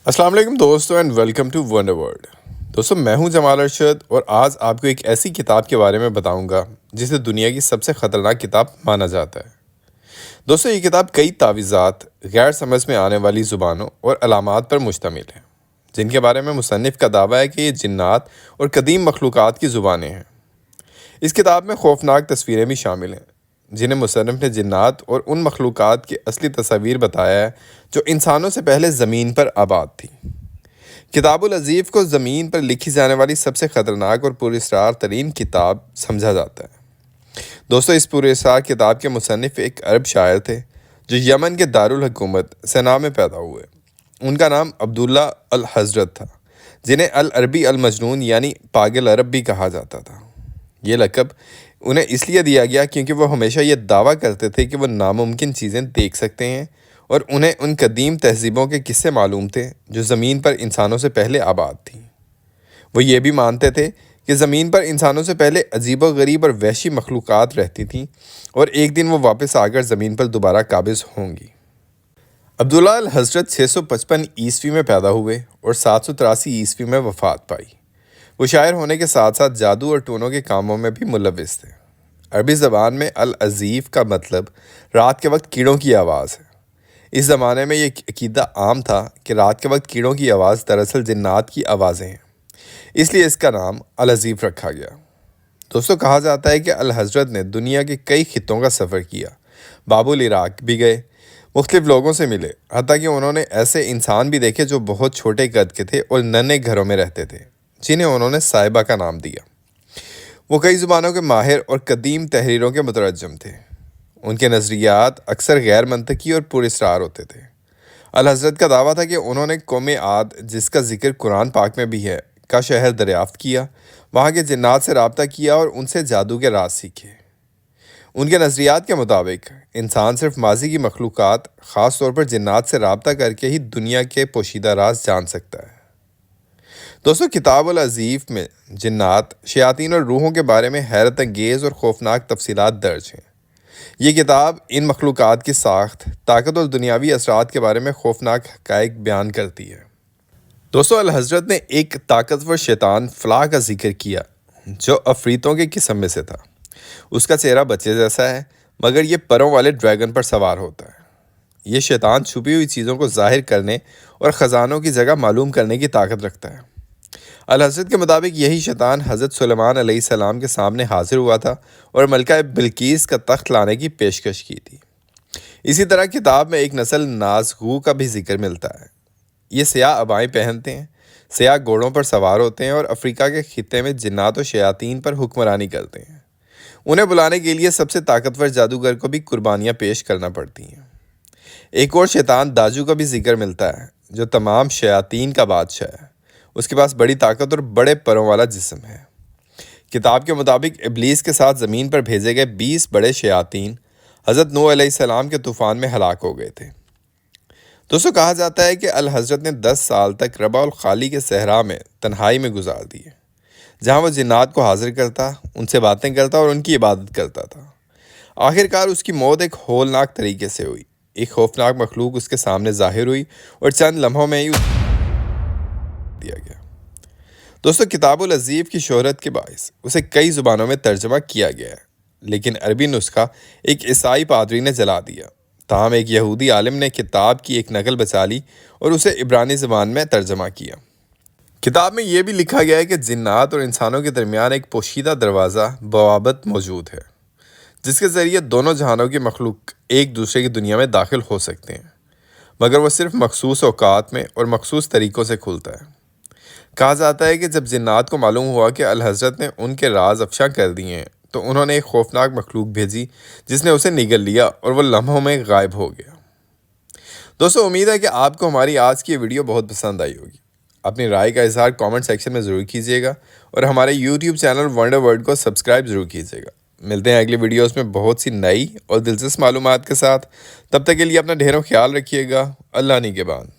السلام علیکم دوستو and welcome to Wonder World. دوستو میں ہوں جمال ارشد اور آج آپ کو ایک ایسی کتاب کے بارے میں بتاؤں گا جسے دنیا کی سب سے خطرناک کتاب مانا جاتا ہے۔ دوستو یہ کتاب کئی تعویذات، غیر سمجھ میں آنے والی زبانوں اور علامات پر مشتمل ہے جن کے بارے میں مصنف کا دعویٰ ہے کہ یہ جنات اور قدیم مخلوقات کی زبانیں ہیں۔ اس کتاب میں خوفناک تصویریں بھی شامل ہیں جنہیں مصنف نے جنات اور ان مخلوقات کی اصلی تصاویر بتایا ہے جو انسانوں سے پہلے زمین پر آباد تھی۔ کتاب العزیف کو زمین پر لکھی جانے والی سب سے خطرناک اور پراسرار ترین کتاب سمجھا جاتا ہے۔ دوستو اس پراسرار کتاب کے مصنف ایک عرب شاعر تھے جو یمن کے دارالحکومت سنا میں پیدا ہوئے۔ ان کا نام عبداللہ الحضرت تھا جنہیں العربی المجنون یعنی پاگل عرب بھی کہا جاتا تھا۔ یہ لقب انہیں اس لیے دیا گیا کیونکہ وہ ہمیشہ یہ دعویٰ کرتے تھے کہ وہ ناممکن چیزیں دیکھ سکتے ہیں اور انہیں ان قدیم تہذیبوں کے قصے معلوم تھے جو زمین پر انسانوں سے پہلے آباد تھیں۔ وہ یہ بھی مانتے تھے کہ زمین پر انسانوں سے پہلے عجیب و غریب اور وحشی مخلوقات رہتی تھیں اور ایک دن وہ واپس آ کر زمین پر دوبارہ قابض ہوں گی۔ عبداللہ الحضرت 655 عیسوی میں پیدا ہوئے اور 783 عیسوی میں وفات پائی۔ وہ شاعر ہونے کے ساتھ ساتھ جادو اور ٹونوں کے کاموں میں بھی ملوث تھے۔ عربی زبان میں العزیف کا مطلب رات کے وقت کیڑوں کی آواز ہے۔ اس زمانے میں یہ عقیدہ عام تھا کہ رات کے وقت کیڑوں کی آواز دراصل جنات کی آوازیں ہیں، اس لیے اس کا نام العزیف رکھا گیا۔ دوستو کہا جاتا ہے کہ الحضرت نے دنیا کے کئی خطوں کا سفر کیا، باب العراق بھی گئے، مختلف لوگوں سے ملے، حتیٰ کہ انہوں نے ایسے انسان بھی دیکھے جو بہت چھوٹے قد کے تھے اور ننھے گھروں میں رہتے تھے جنہیں انہوں نے صائبہ کا نام دیا۔ وہ کئی زبانوں کے ماہر اور قدیم تحریروں کے مترجم تھے۔ ان کے نظریات اکثر غیر منطقی اور پراسرار ہوتے تھے۔ الحضرت کا دعویٰ تھا کہ انہوں نے قوم عاد، جس کا ذکر قرآن پاک میں بھی ہے، کا شہر دریافت کیا، وہاں کے جنات سے رابطہ کیا اور ان سے جادو کے راز سیکھے۔ ان کے نظریات کے مطابق انسان صرف ماضی کی مخلوقات، خاص طور پر جنات سے رابطہ کر کے ہی دنیا کے پوشیدہ راز جان سکتا ہے۔ دوستو کتاب العزیف میں جنات، شیاطین اور روحوں کے بارے میں حیرت انگیز اور خوفناک تفصیلات درج ہیں۔ یہ کتاب ان مخلوقات کی ساخت، طاقت اور دنیاوی اثرات کے بارے میں خوفناک حقائق بیان کرتی ہے۔ دوستو الحضرت نے ایک طاقتور شیطان فلاح کا ذکر کیا جو عفریتوں کے قسم میں سے تھا۔ اس کا چہرہ بچے جیسا ہے مگر یہ پروں والے ڈریگن پر سوار ہوتا ہے۔ یہ شیطان چھپی ہوئی چیزوں کو ظاہر کرنے اور خزانوں کی جگہ معلوم کرنے کی طاقت رکھتا ہے۔ الحضرت کے مطابق یہی شیطان حضرت سلیمان علیہ السلام کے سامنے حاضر ہوا تھا اور ملکہ بلقیس کا تخت لانے کی پیشکش کی تھی۔ اسی طرح کتاب میں ایک نسل نازغو کا بھی ذکر ملتا ہے۔ یہ سیاہ عبائیں پہنتے ہیں، سیاہ گھوڑوں پر سوار ہوتے ہیں اور افریقہ کے خطے میں جنات و شیاطین پر حکمرانی کرتے ہیں۔ انہیں بلانے کے لیے سب سے طاقتور جادوگر کو بھی قربانیاں پیش کرنا پڑتی ہیں۔ ایک اور شیطان داجو کا بھی ذکر ملتا ہے جو تمام شیاطین کا بادشاہ ہے۔ اس کے پاس بڑی طاقت اور بڑے پروں والا جسم ہے۔ کتاب کے مطابق ابلیس کے ساتھ زمین پر بھیجے گئے 20 بڑے شیاطین حضرت نوح علیہ السلام کے طوفان میں ہلاک ہو گئے تھے۔ دوستو کہا جاتا ہے کہ الحضرت نے 10 سال تک ربع الخالی کے صحرا میں تنہائی میں گزار دیے، جہاں وہ جنات کو حاضر کرتا، ان سے باتیں کرتا اور ان کی عبادت کرتا تھا۔ آخرکار اس کی موت ایک ہولناک طریقے سے ہوئی۔ ایک خوفناک مخلوق اس کے سامنے ظاہر ہوئی اور چند لمحوں میں ہی دیا گیا۔ دوستو کتاب العزیف کی شہرت کے باعث اسے کئی زبانوں میں ترجمہ کیا گیا ہے، لیکن عربی نسخہ ایک عیسائی پادری نے جلا دیا۔ تاہم ایک یہودی عالم نے کتاب کی ایک نقل بچا لی اور اسے عبرانی زبان میں ترجمہ کیا۔ کتاب میں یہ بھی لکھا گیا ہے کہ جنات اور انسانوں کے درمیان ایک پوشیدہ دروازہ بوابت موجود ہے جس کے ذریعے دونوں جہانوں کی مخلوق ایک دوسرے کی دنیا میں داخل ہو سکتے ہیں، مگر وہ صرف مخصوص اوقات میں اور مخصوص طریقوں سے کھلتا ہے۔ کہا جاتا ہے کہ جب جنات کو معلوم ہوا کہ الحضرت نے ان کے راز افشا کر دیے ہیں تو انہوں نے ایک خوفناک مخلوق بھیجی جس نے اسے نگل لیا اور وہ لمحوں میں غائب ہو گیا۔ دوستو امید ہے کہ آپ کو ہماری آج کی ویڈیو بہت پسند آئی ہوگی۔ اپنی رائے کا اظہار کامنٹ سیکشن میں ضرور کیجیے گا اور ہمارے یوٹیوب چینل ونڈر ورلڈ کو سبسکرائب ضرور کیجیے گا۔ ملتے ہیں اگلی ویڈیوز میں بہت سی نئی اور دلچسپ معلومات کے ساتھ۔ تب تک کے لیے اپنا ڈھیروں خیال رکھیے گا۔ اللہ نگہبان۔